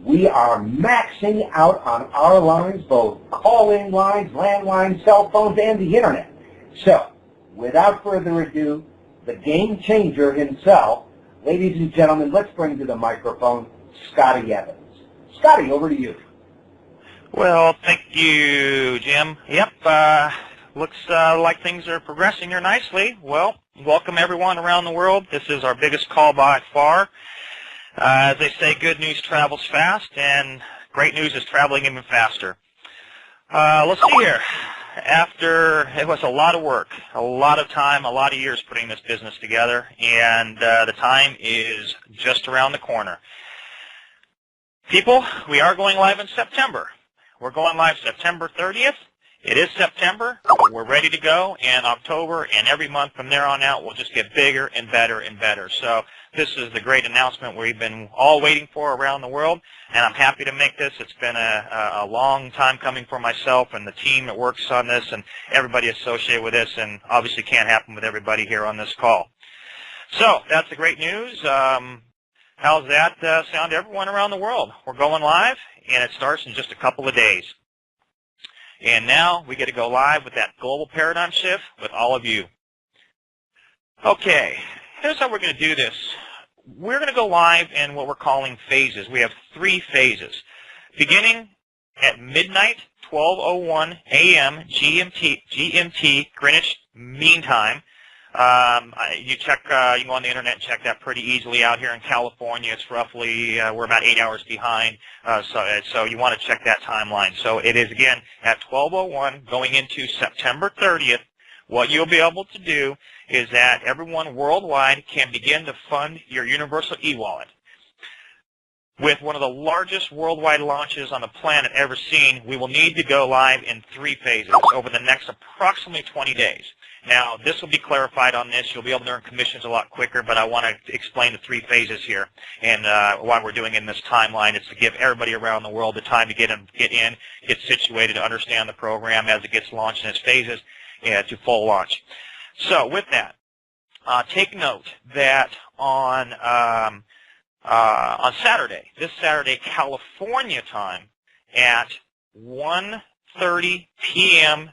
We are maxing out on our lines, both call-in lines, landlines, cell phones, and the Internet. So, without further ado, the game changer himself, ladies and gentlemen, let's bring to the microphone Scotty Evans. Scotty, over to you. Well, thank you, Jim. Yep, looks like things are progressing here nicely. Well, welcome everyone around the world. This is our biggest call by far. As they say, good news travels fast, and great news is traveling even faster. Let's see here. It was a lot of work, a lot of time, a lot of years putting this business together, and the time is just around the corner. People, we are going live in September. We're going live September 30th. It is September, but we're ready to go, and October and every month from there on out will just get bigger and better and better. So this is the great announcement we've been all waiting for around the world, and I'm happy to make this. It's been a long time coming for myself and the team that works on this and everybody associated with this, and obviously can't happen with everybody here on this call. So that's the great news. How's that sound to everyone around the world? We're going live, and it starts in just a couple of days. And now we get to go live with that global paradigm shift with all of you. Okay, here's how we're going to do this. We're going to go live in what we're calling phases. We have 3 phases. Beginning at midnight, 12:01 a.m. GMT, Greenwich Mean Time. You can go on the internet and check that pretty easily. Out here in California, it's roughly, we're about 8 hours behind, so you want to check that timeline. So it is, again, at 12:01 going into September 30th. What you'll be able to do is that everyone worldwide can begin to fund your universal e-wallet. With one of the largest worldwide launches on the planet ever seen, we will need to go live in 3 phases over the next approximately 20 days. Now, this will be clarified on this. You'll be able to earn commissions a lot quicker, but I want to explain the 3 phases here. And why we're doing it in this timeline is to give everybody around the world the time to get situated, to understand the program as it gets launched in its phases to full launch. So with that, take note that on Saturday, this Saturday, California time, at 1:30 p.m.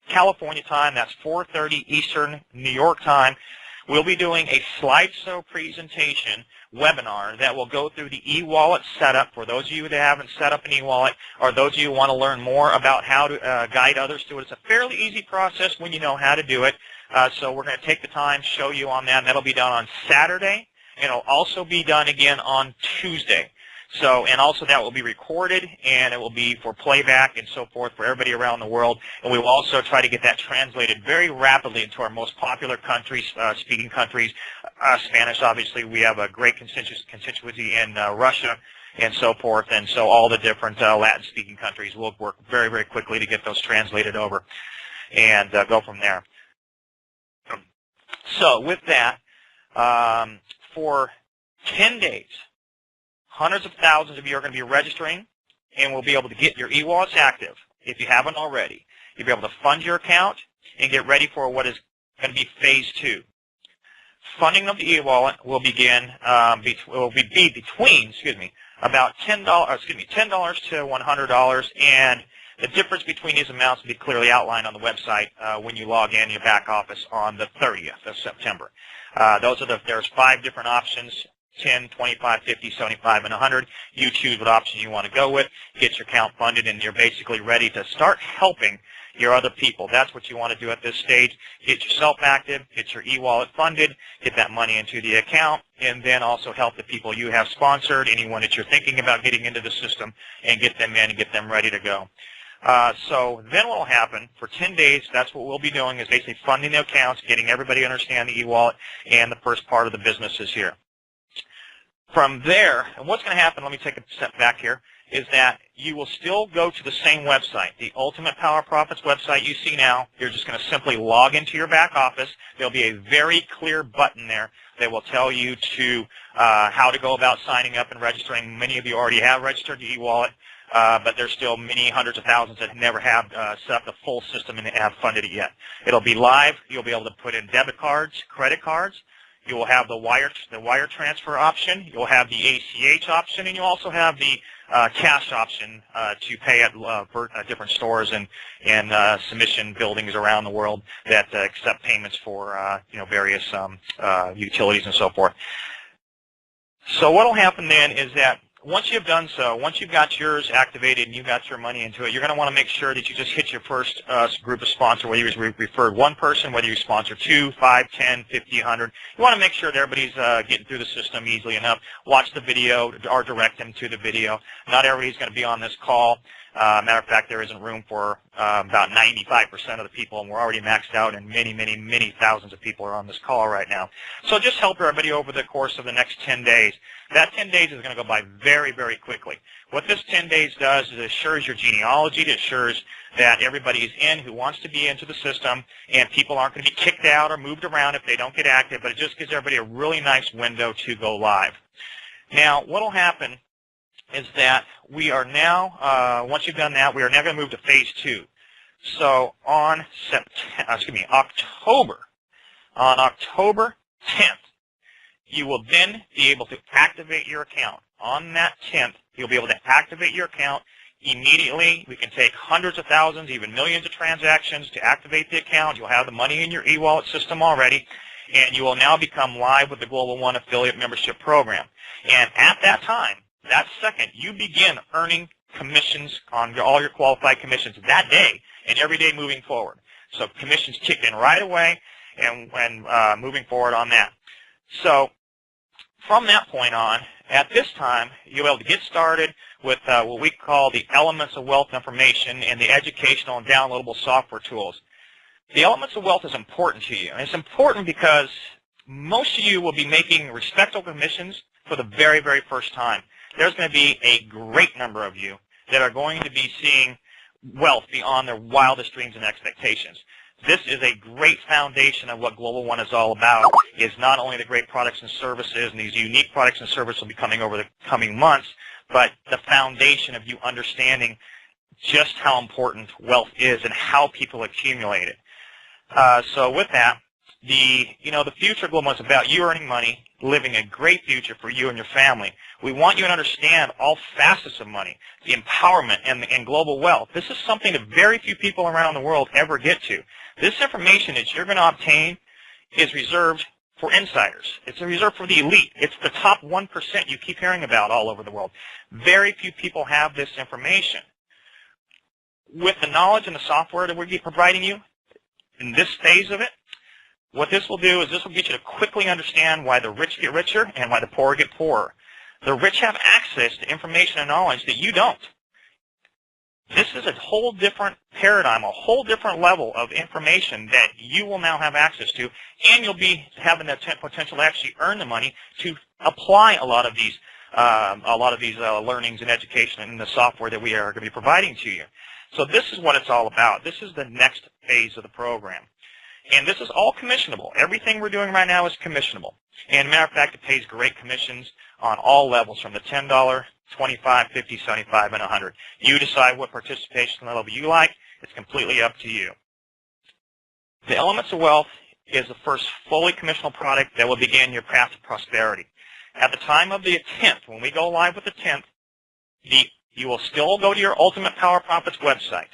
California time, that's 4:30 Eastern New York time, we'll be doing a slideshow presentation webinar that will go through the e-wallet setup for those of you that haven't set up an e-wallet, or those of you who want to learn more about how to guide others to it. It's a fairly easy process when you know how to do it. So we're going to take the time, show you on that, and that'll be done on Saturday. It'll also be done again on Tuesday. So, and also that will be recorded, and it will be for playback and so forth for everybody around the world. And we will also try to get that translated very rapidly into our most popular countries, speaking countries. Spanish, obviously, we have a great constituency in Russia and so forth. And so all the different Latin-speaking countries will work very, very quickly to get those translated over and go from there. So with that, for 10 days, hundreds of thousands of you are going to be registering, and we'll be able to get your e-wallets active if you haven't already. You'll be able to fund your account and get ready for what is going to be phase 2. Funding of the e-wallet will begin will be between about $10 to $100, and the difference between these amounts will be clearly outlined on the website when you log in your back office on the 30th of September. There's 5 different options: 10, 25, 50, 75, and 100. You choose what option you want to go with, get your account funded, and you're basically ready to start helping your other people. That's what you want to do at this stage. Get yourself active, get your e-wallet funded, get that money into the account, and then also help the people you have sponsored, anyone that you're thinking about getting into the system, and get them in and get them ready to go. So then what will happen for 10 days, that's what we'll be doing, is basically funding the accounts, getting everybody to understand the e-wallet, and the first part of the business is here. From there, and what's going to happen, let me take a step back here, is that you will still go to the same website, the Ultimate Power Profits website you see now. You're just going to simply log into your back office. There'll be a very clear button there that will tell you to how to go about signing up and registering. Many of you already have registered your e-wallet, but there's still many hundreds of thousands that never have set up the full system and have funded it yet. It'll be live. You'll be able to put in debit cards, credit cards. You will have the wire transfer option. You'll have the ACH option, and you'll also have the cash option to pay at different stores and submission buildings around the world that accept payments for various utilities and so forth. So what will happen then is that once you've done so, once you've got yours activated and you've got your money into it, you're going to want to make sure that you just hit your first group of sponsors, whether you referred one person, whether you sponsor 2, 5, 10, 50, 100. You want to make sure that everybody's getting through the system easily enough. Watch the video or direct them to the video. Not everybody's going to be on this call. Matter of fact, there isn't room for about 95% of the people, and we're already maxed out, and many, many, many thousands of people are on this call right now. So just help everybody over the course of the next 10 days. That 10 days is going to go by very, very quickly. What this 10 days does is it assures your genealogy. It assures that everybody is in who wants to be into the system, and people aren't going to be kicked out or moved around if they don't get active, but it just gives everybody a really nice window to go live. Now, what will happen is that we are now, once you've done that, we are now going to move to phase 2. So on October 10th, you will then be able to activate your account. On that 10th, you'll be able to activate your account immediately. We can take hundreds of thousands, even millions of transactions to activate the account. You'll have the money in your e-wallet system already, and you will now become live with the GlobalOne Affiliate Membership Program. And at that time, that second, you begin earning commissions on all your qualified commissions that day and every day moving forward. So commissions kick in right away and moving forward on that. So from that point on, at this time, you'll be able to get started with what we call the Elements of Wealth information and the educational and downloadable software tools. The Elements of Wealth is important to you, and it's important because most of you will be making respectable commissions for the very, very first time. There's going to be a great number of you that are going to be seeing wealth beyond their wildest dreams and expectations. This is a great foundation of what GlobalOne is all about, is not only the great products and services, and these unique products and services will be coming over the coming months, but the foundation of you understanding just how important wealth is and how people accumulate it. So with that, the future of GlobalOne is about you earning money, living a great future for you and your family. We want you to understand all facets of money, the empowerment and global wealth. This is something that very few people around the world ever get to. This information that you're going to obtain is reserved for insiders. It's reserved for the elite. It's the top 1% you keep hearing about all over the world. Very few people have this information. With the knowledge and the software that we're providing you in this phase of it, what this will do is this will get you to quickly understand why the rich get richer and why the poor get poorer. The rich have access to information and knowledge that you don't. This is a whole different paradigm, a whole different level of information that you will now have access to, and you'll be having the potential to actually earn the money to apply a lot of these learnings and education in the software that we are going to be providing to you. So this is what it's all about. This is the next phase of the program. And this is all commissionable. Everything we're doing right now is commissionable. And matter of fact, it pays great commissions on all levels, from the $10, $25, $50, $75, and $100. You decide what participation level you like. It's completely up to you. The Elements of Wealth is the first fully commissionable product that will begin your path to prosperity. At the time of the 10th, when we go live with the 10th, you will still go to your Ultimate Power Profits website.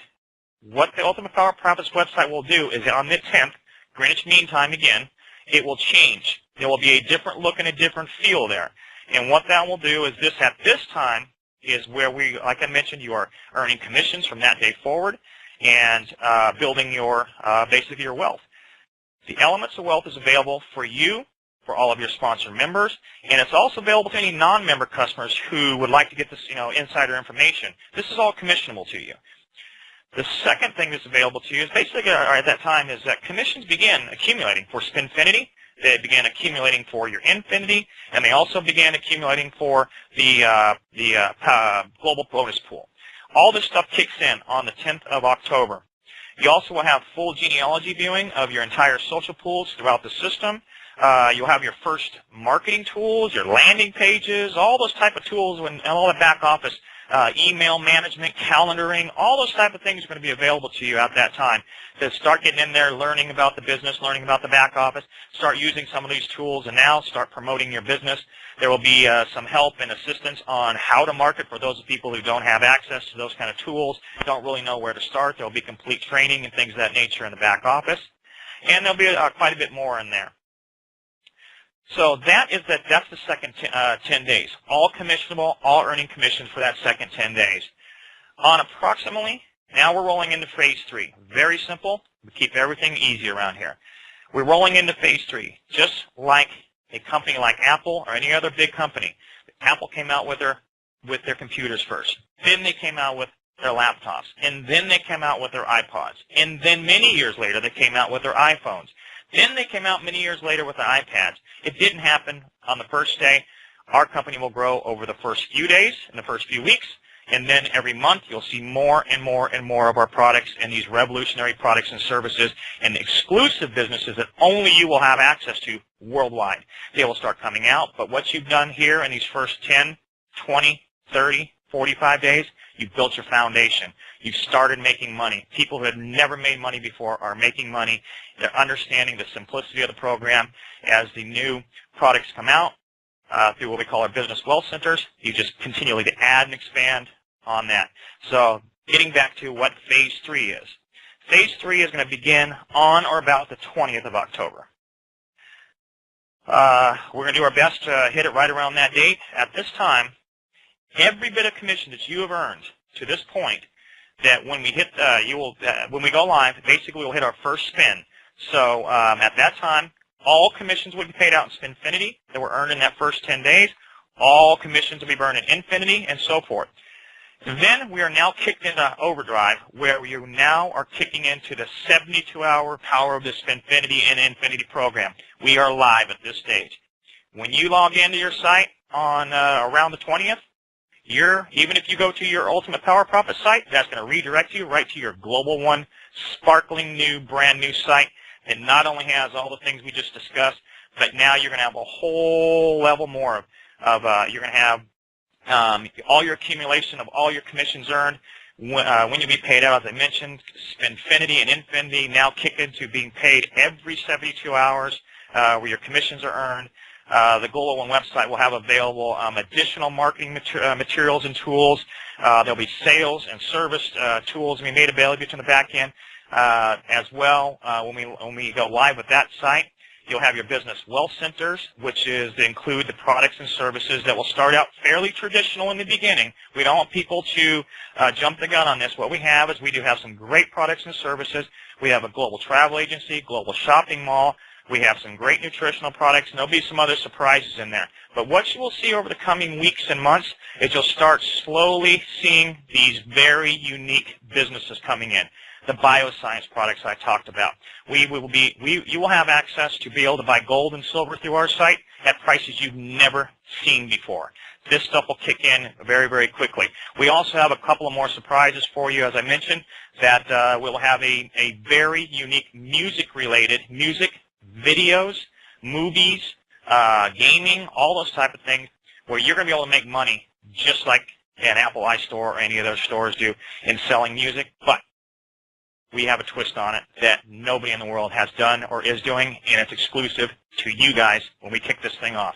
What the Ultimate Power Profits website will do is on the 10th, Greenwich Mean Time again, it will change. There will be a different look and a different feel there. And what that will do is this, at this time, is where we, like I mentioned, you are earning commissions from that day forward and building your, basically your wealth. The Elements of Wealth is available for you, for all of your sponsor members, and it's also available to any non-member customers who would like to get this, insider information. This is all commissionable to you. The second thing that's available to you is basically, at that time, is that commissions begin accumulating for Spinfinity. They began accumulating for your Infinity, and they also began accumulating for the Global Bonus Pool. All this stuff kicks in on the 10th of October. You also will have full genealogy viewing of your entire social pools throughout the system. You'll have your first marketing tools, your landing pages, all those type of tools, and all the back office email management, calendaring, all those type of things are going to be available to you at that time. To start getting in there, learning about the business, learning about the back office, start using some of these tools, and now start promoting your business. There will be some help and assistance on how to market for those people who don't have access to those kind of tools, don't really know where to start. There will be complete training and things of that nature in the back office. And there'll be quite a bit more in there. So that's the second 10 days. All commissionable, all earning commissions for that second 10 days. On approximately, now we're rolling into phase 3. Very simple. We keep everything easy around here. We're rolling into phase 3, just like a company like Apple or any other big company. Apple came out with their computers first. Then they came out with their laptops. And then they came out with their iPods. And then many years later, they came out with their iPhones. Then they came out many years later with the iPads. It didn't happen on the first day. Our company will grow over the first few days and the first few weeks. And then every month, you'll see more and more and more of our products and these revolutionary products and services and exclusive businesses that only you will have access to worldwide. They will start coming out. But what you've done here in these first 10, 20, 30, 45 days, you've built your foundation. You've started making money. People who have never made money before are making money. They're understanding the simplicity of the program. As the new products come out through what we call our business wealth centers, you just continually to add and expand on that. So getting back to what phase 3 is. Phase 3 is going to begin on or about the 20th of October. We're going to do our best to hit it right around that date. At this time, every bit of commission that you have earned to this point, that when we hit, when we go live, basically we'll hit our first spin. So at that time, all commissions will be paid out in Spinfinity that were earned in that first 10 days. All commissions will be burned in Infinity and so forth. Then we are now kicked into overdrive, where you now are kicking into the 72-hour power of the Spinfinity and Infinity program. We are live at this stage. When you log into your site on around the 20th, even if you go to your Ultimate Power Profits site, that's going to redirect you right to your GlobalOne sparkling new, brand new site. It not only has all the things we just discussed, but now you're going to have a whole level more of you're going to have all your accumulation of all your commissions earned when you be paid out, as I mentioned. Spinfinity and Infinity now kick into being paid every 72 hours where your commissions are earned. The GlobalOne website will have available additional marketing materials and tools. There'll be sales and service tools being made available to the back end as well. When we go live with that site, you'll have your business wealth centers, which is to include the products and services that will start out fairly traditional in the beginning. We don't want people to jump the gun on this. What we have is we do have some great products and services. We have a global travel agency, global shopping mall. We have some great nutritional products, and there'll be some other surprises in there. But what you will see over the coming weeks and months is you'll start slowly seeing these very unique businesses coming in. The bioscience products I talked about. You will have access to be able to buy gold and silver through our site at prices you've never seen before. This stuff will kick in very, very quickly. We also have a couple of more surprises for you, as I mentioned, that we'll have a very unique music-related, videos, movies, gaming, all those type of things, where you're going to be able to make money just like an Apple iStore or any of those stores do in selling music, but we have a twist on it that nobody in the world has done or is doing, and it's exclusive to you guys when we kick this thing off.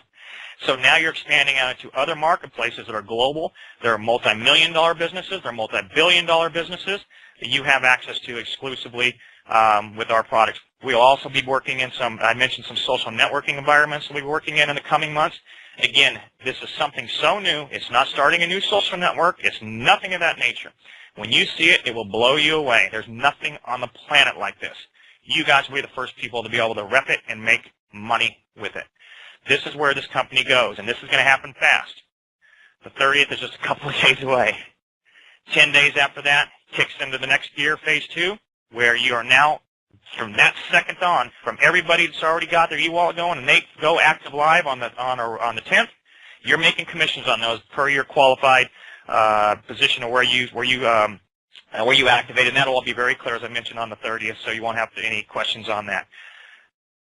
So now you're expanding out into other marketplaces that are global. There are multi-million-dollar businesses. There are multi-billion-dollar businesses that you have access to exclusively with our products. We'll also be working in I mentioned some social networking environments that we'll be working in the coming months. Again, this is something so new. It's not starting a new social network. It's nothing of that nature. When you see it, it will blow you away. There's nothing on the planet like this. You guys will be the first people to be able to rep it and make money with it. This is where this company goes, and this is going to happen fast. The 30th is just a couple of days away. 10 days after that, kicks into the next year, phase 2, where you are now, from that second on, from everybody that's already got their e-wallet going, and they go active live on the 10th, you're making commissions on those per your qualified position of where you activated, and that'll all be very clear, as I mentioned, on the 30th, so you won't have any questions on that.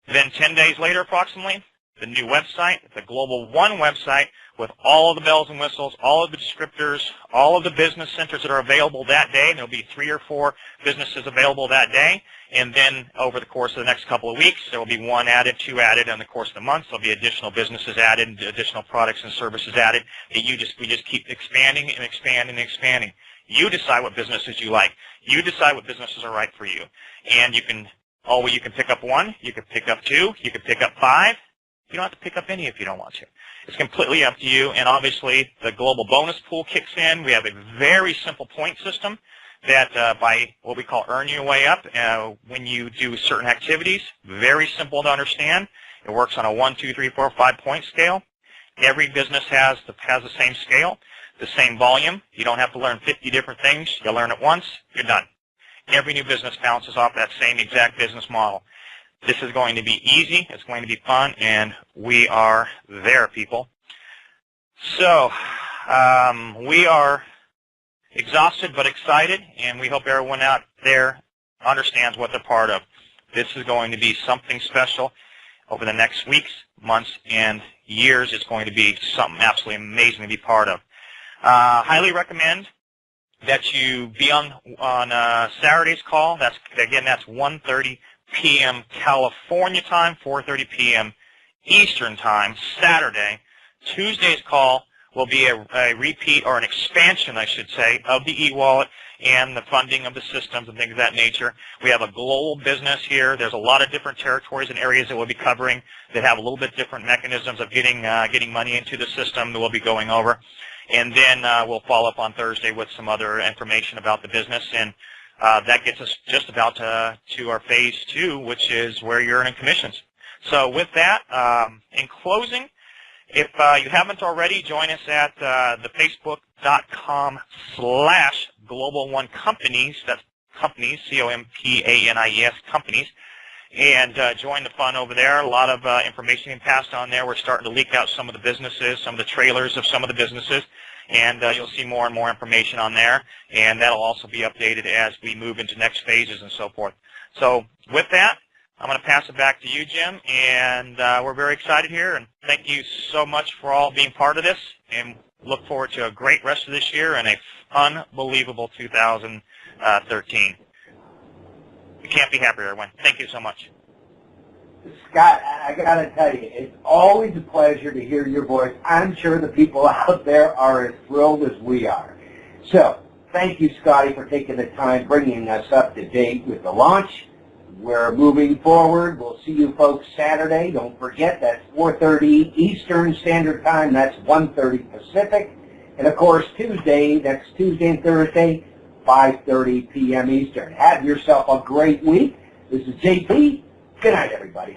Then 10 days later, approximately, the new website, the GlobalOne website, with all of the bells and whistles, all of the descriptors, all of the business centers that are available that day. There'll be 3 or 4 businesses available that day. And then over the course of the next couple of weeks, there will be 1 added, 2 added. In the course of the month, there'll be additional businesses added, additional products and services added. That we just keep expanding and expanding and expanding. You decide what businesses you like. You decide what businesses are right for you. And you can pick up 1, you can pick up 2, you can pick up 5. You don't have to pick up any if you don't want to. It's completely up to you. And obviously, the global bonus pool kicks in. We have a very simple point system that by what we call earn your way up when you do certain activities. Very simple to understand. It works on a 1, 2, 3, 4, 5-point scale. Every business has the same scale, the same volume. You don't have to learn 50 different things. You learn it once, you're done. Every new business bounces off that same exact business model. This is going to be easy. It's going to be fun, and we are there, people. So we are exhausted but excited, and we hope everyone out there understands what they're part of. This is going to be something special over the next weeks, months, and years. It's going to be something absolutely amazing to be part of. Highly recommend that you be on Saturday's call. That's 1:30 p.m. California time, 4:30 p.m. Eastern time, Saturday. Tuesday's call will be a repeat or an expansion, I should say, of the e-wallet and the funding of the systems and things of that nature. We have a global business here. There's a lot of different territories and areas that we'll be covering that have a little bit different mechanisms of getting money into the system that we'll be going over. And then we'll follow up on Thursday with some other information about the business. And that gets us just about to our phase 2, which is where you're earning commissions. So with that, in closing, if you haven't already, join us at the facebook.com/GlobalOneCompanies. That's companies, C-O-M-P-A-N-I-E-S, companies. And join the fun over there. A lot of information being passed on there. We're starting to leak out some of the businesses, some of the trailers of some of the businesses. And you'll see more and more information on there. And that'll also be updated as we move into next phases and so forth. So with that, I'm going to pass it back to you, Jim. And we're very excited here. And thank you so much for all being part of this. And look forward to a great rest of this year and a unbelievable 2013. We can't be happier, everyone. Thank you so much. Scott, I got to tell you, it's always a pleasure to hear your voice. I'm sure the people out there are as thrilled as we are. So, thank you, Scotty, for taking the time, bringing us up to date with the launch. We're moving forward. We'll see you folks Saturday. Don't forget, that's 4:30 Eastern Standard Time. That's 1:30 Pacific. And, of course, Tuesday, next Tuesday and Thursday, 5:30 p.m. Eastern. Have yourself a great week. This is JP. Good night, everybody.